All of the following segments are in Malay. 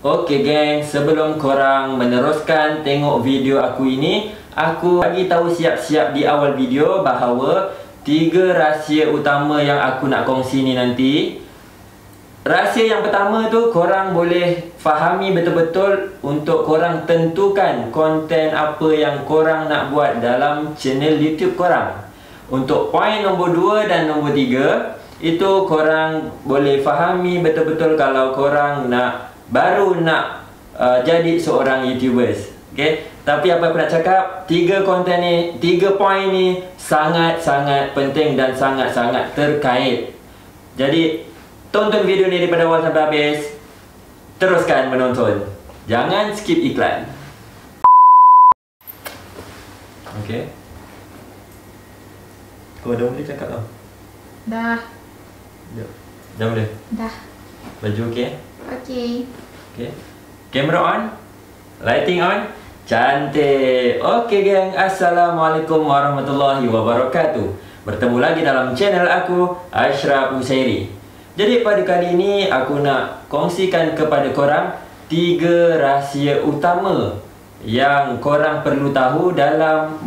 Okey geng, sebelum korang meneruskan tengok video aku ini, aku bagi tahu siap-siap di awal video bahawa 3 rahsia utama yang aku nak kongsi ni nanti. Rahsia yang pertama tu korang boleh fahami betul-betul untuk korang tentukan konten apa yang korang nak buat dalam channel YouTube korang. Untuk poin nombor 2 dan nombor 3, itu korang boleh fahami betul-betul kalau korang baru nak jadi seorang YouTubers. Okay? Tapi apa aku nak cakap, 3 konten ni, 3 poin ni sangat-sangat penting dan sangat-sangat terkait. Jadi tonton video ni daripada awal sampai habis. Teruskan menonton. Jangan skip iklan. Okay. Kau dah boleh cakap tau? Dah. Dah boleh? Dah. Baju okey? Okey. Okay. Kamera on. Lighting on. Cantik. Okey geng, Assalamualaikum warahmatullahi wabarakatuh. Bertemu lagi dalam channel aku, Ashraf Husairi. Jadi pada kali ini aku nak kongsikan kepada korang 3 rahsia utama yang korang perlu tahu dalam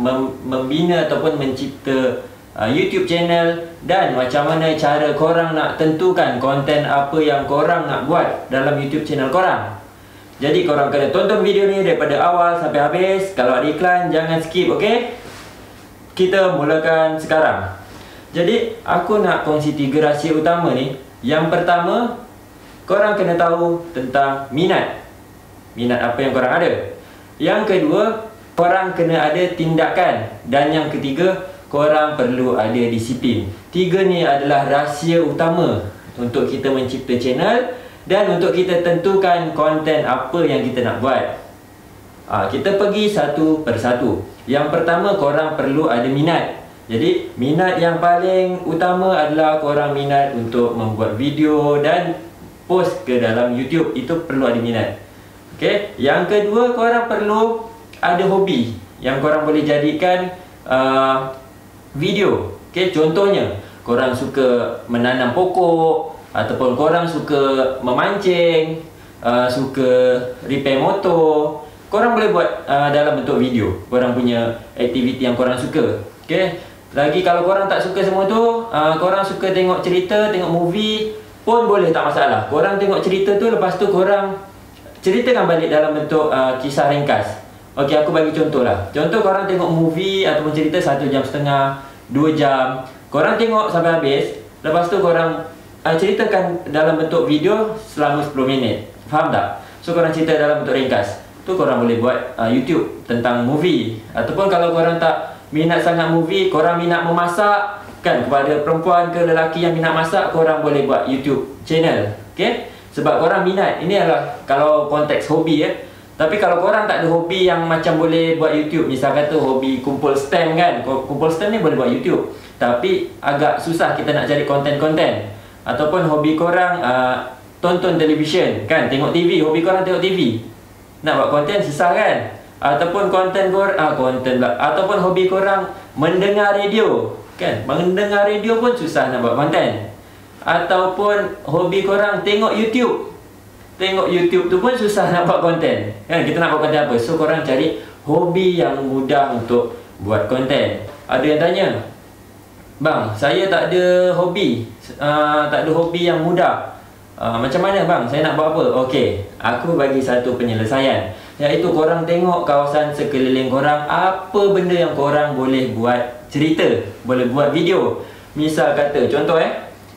membina ataupun mencipta YouTube channel, dan macam mana cara korang nak tentukan konten apa yang korang nak buat dalam YouTube channel korang. Jadi korang kena tonton video ni daripada awal sampai habis. Kalau ada iklan jangan skip, okey? Kita mulakan sekarang. Jadi aku nak kongsi 3 rahsia utama ni. Yang pertama, korang kena tahu tentang minat. Minat apa yang korang ada. Yang kedua, korang kena ada tindakan. Dan yang ketiga, korang perlu ada disiplin. 3 ni adalah rahsia utama untuk kita mencipta channel dan untuk kita tentukan konten apa yang kita nak buat. Kita pergi satu persatu. Yang pertama, korang perlu ada minat. Jadi minat yang paling utama adalah korang minat untuk membuat video dan post ke dalam YouTube. Itu perlu ada minat. Okay? Yang kedua, korang perlu ada hobi yang korang boleh jadikan video. Okay? Contohnya, korang suka menanam pokok, ataupun korang suka memancing, suka repair motor. Korang boleh buat dalam bentuk video. Korang punya aktiviti yang korang suka. Okay? Lagi kalau korang tak suka semua tu, korang suka tengok cerita, tengok movie pun boleh, tak masalah. Korang tengok cerita tu, lepas tu korang ceritakan balik dalam bentuk kisah ringkas. Okey, aku bagi contoh lah. Contoh korang tengok movie ataupun cerita 1.5 jam, 2 jam. Korang tengok sampai habis, lepas tu korang ceritakan dalam bentuk video selama 10 minit. Faham tak? So korang cerita dalam bentuk ringkas. Tu korang boleh buat YouTube tentang movie. Ataupun kalau korang tak minat sangat movie, korang minat memasak kan, kepada perempuan ke lelaki yang minat masak, korang boleh buat YouTube channel. Okay? Sebab korang minat. Ini adalah kalau konteks hobi ya. Tapi kalau korang tak ada hobi yang macam boleh buat YouTube, misal kata hobi kumpul stamp kan, kumpul stamp ni boleh buat YouTube, tapi agak susah kita nak cari konten-konten. Ataupun hobi korang tonton televisyen kan, tengok TV, hobi korang tengok TV, nak buat konten susah kan. Ataupun konten korang ataupun hobi korang mendengar radio kan, mendengar radio pun susah nak buat konten. Ataupun hobi korang tengok YouTube, tengok YouTube tu pun susah nak buat konten kan. Kita nak buat konten apa? So korang cari hobi yang mudah untuk buat konten. Ada yang tanya, bang, saya tak ada hobi, tak ada hobi yang mudah, macam mana bang, saya nak buat apa? Okey, aku bagi satu penyelesaian, iaitu korang tengok kawasan sekeliling korang, apa benda yang korang boleh buat cerita, boleh buat video. Misal kata, contoh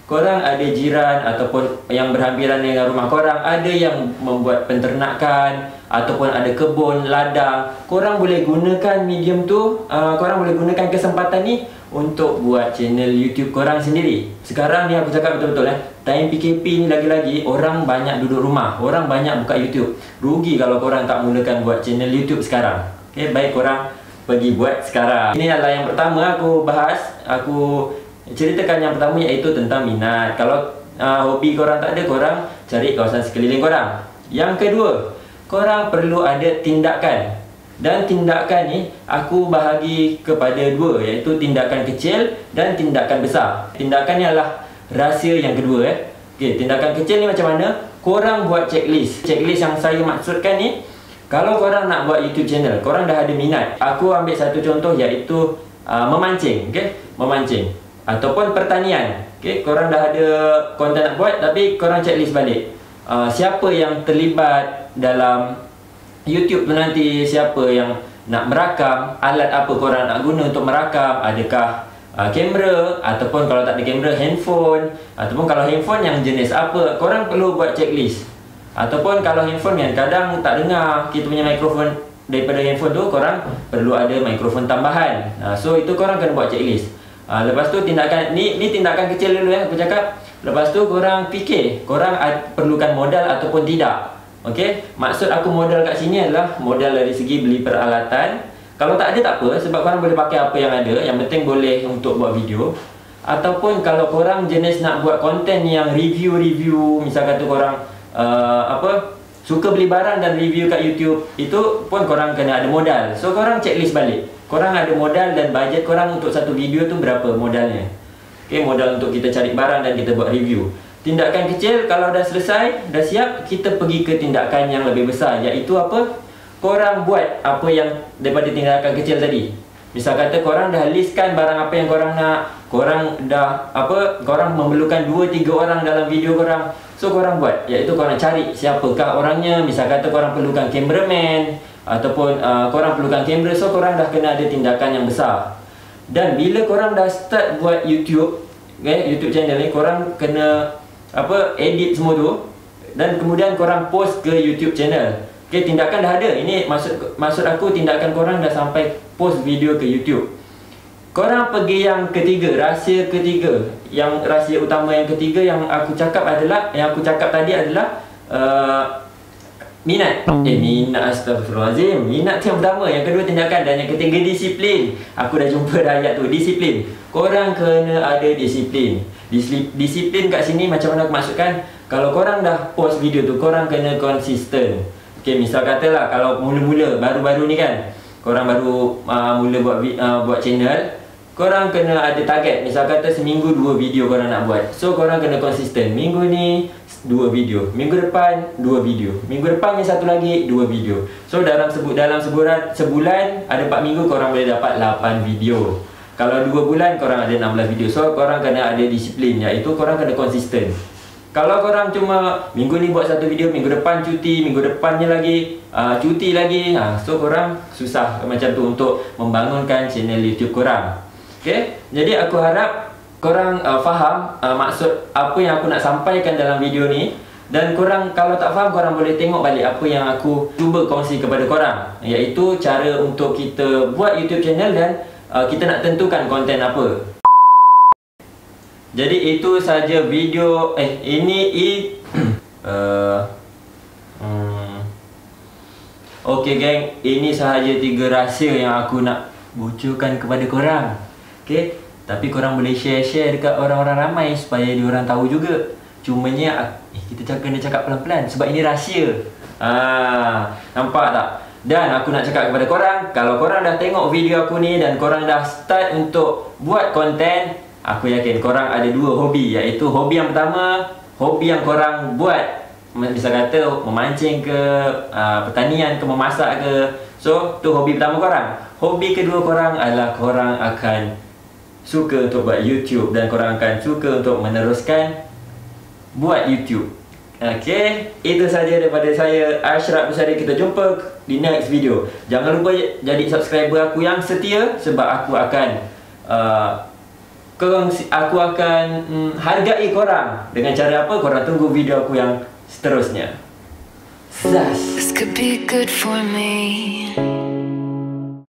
korang ada jiran ataupun yang berhampiran dengan rumah korang, ada yang membuat penternakan ataupun ada kebun, ladang. Korang boleh gunakan medium tu, korang boleh gunakan kesempatan ni untuk buat channel YouTube korang sendiri. Sekarang ni aku cakap betul-betul time PKP ni lagi-lagi orang banyak duduk rumah, orang banyak buka YouTube. Rugi kalau korang tak mulakan buat channel YouTube sekarang. Okay, baik korang pergi buat sekarang. Ini adalah yang pertama aku bahas. Aku ceritakan yang pertama, iaitu tentang minat. Kalau hobi korang tak ada, korang cari kawasan sekeliling korang. Yang kedua, korang perlu ada tindakan. Dan tindakan ni aku bahagi kepada 2, iaitu tindakan kecil dan tindakan besar. Tindakan ni adalah rahsia yang kedua. Okey, tindakan kecil ni macam mana? korang buat checklist. Checklist yang saya maksudkan ni, kalau korang nak buat YouTube channel, korang dah ada minat. Aku ambil satu contoh iaitu memancing, okey? Memancing ataupun pertanian. Okey, korang dah ada konten nak buat tapi korang checklist balik. Siapa yang terlibat dalam YouTube tu nanti, siapa yang nak merakam, alat apa korang nak guna untuk merakam, adakah kamera, ataupun kalau tak ada kamera, handphone, ataupun kalau handphone yang jenis apa, korang perlu buat checklist. Ataupun kalau handphone yang kadang tak dengar kita punya mikrofon daripada handphone tu, korang perlu ada mikrofon tambahan. So itu korang kena buat checklist. Lepas tu tindakan ni tindakan kecil dulu aku cakap. Lepas tu korang fikir korang perlukan modal ataupun tidak. Okey, maksud aku modal kat sini adalah modal dari segi beli peralatan. Kalau tak ada tak apa, sebab korang boleh pakai apa yang ada. Yang penting boleh untuk buat video. Ataupun kalau korang jenis nak buat konten yang review-review, misal kata korang suka beli barang dan review kat YouTube, itu pun korang kena ada modal. So korang checklist balik. Korang ada modal dan budget korang untuk satu video tu berapa modalnya. Okay, modal untuk kita cari barang dan kita buat review. Tindakan kecil, kalau dah selesai, dah siap, kita pergi ke tindakan yang lebih besar, iaitu apa? Korang buat apa yang daripada tindakan kecil tadi. Misal kata korang dah listkan barang apa yang korang nak, korang dah korang memerlukan 2-3 orang dalam video korang. So korang buat, iaitu korang cari siapakah orangnya. Misal kata korang perlukan cameraman ataupun korang perlukan kamera. So korang dah kena ada tindakan yang besar. Dan bila korang dah start buat YouTube, YouTube channel ni, korang kena edit semua tu dan kemudian korang post ke YouTube channel. Okay, tindakan dah ada. Ini maksud aku, tindakan korang dah sampai post video ke YouTube. Korang pergi yang ketiga, rahsia ketiga. Yang rahsia utama yang ketiga yang aku cakap tadi adalah minat. Minat, astagfirullahaladzim. Minat tu yang pertama. Yang kedua tindakan. Dan yang ketiga disiplin. Aku dah jumpa dah ayat tu, disiplin. Korang kena ada disiplin. Disiplin kat sini macam mana aku maksudkan, kalau korang dah post video tu, korang kena konsisten. Okay, misal katalah kalau mula-mula baru-baru ni kan, korang baru mula buat channel, korang kena ada target. Misal kata seminggu 2 video korang nak buat. So korang kena konsisten. Minggu ni 2 video, minggu depan 2 video, minggu depannya satu lagi 2 video. So dalam sebulan ada 4 minggu, korang boleh dapat 8 video. Kalau 2 bulan korang ada 16 video. So korang kena ada disiplin, iaitu korang kena konsisten. Kalau korang cuma minggu ni buat 1 video, minggu depan cuti, minggu depannya lagi cuti lagi, so korang susah macam tu untuk membangunkan channel YouTube korang. Okay? Jadi aku harap korang faham maksud apa yang aku nak sampaikan dalam video ni. Dan korang kalau tak faham, korang boleh tengok balik apa yang aku cuba kongsi kepada korang, iaitu cara untuk kita buat YouTube channel dan kita nak tentukan konten apa. Jadi itu saja video Okey geng, ini sahaja 3 rahsia yang aku nak bocorkan kepada korang. Okey, tapi korang boleh share dekat orang-orang ramai supaya diorang tahu juga. Cumanya kita kena cakap pelan-pelan sebab ini rahsia. Nampak tak? Dan aku nak cakap kepada korang, kalau korang dah tengok video aku ni dan korang dah start untuk buat konten, aku yakin korang ada 2 hobi, iaitu hobi yang pertama, hobi yang korang buat, bisa kata memancing ke, pertanian ke, memasak ke. So tu hobi pertama korang. Hobi kedua korang adalah korang akan suka untuk buat YouTube dan korang akan suka untuk meneruskan buat YouTube. Okay, itu saja daripada saya, Ashraf Bushari. Kita jumpa di next video. Jangan lupa jadi subscriber aku yang setia, sebab aku akan hargai korang. Dengan cara apa? Korang tunggu video aku yang seterusnya. This could be good for me.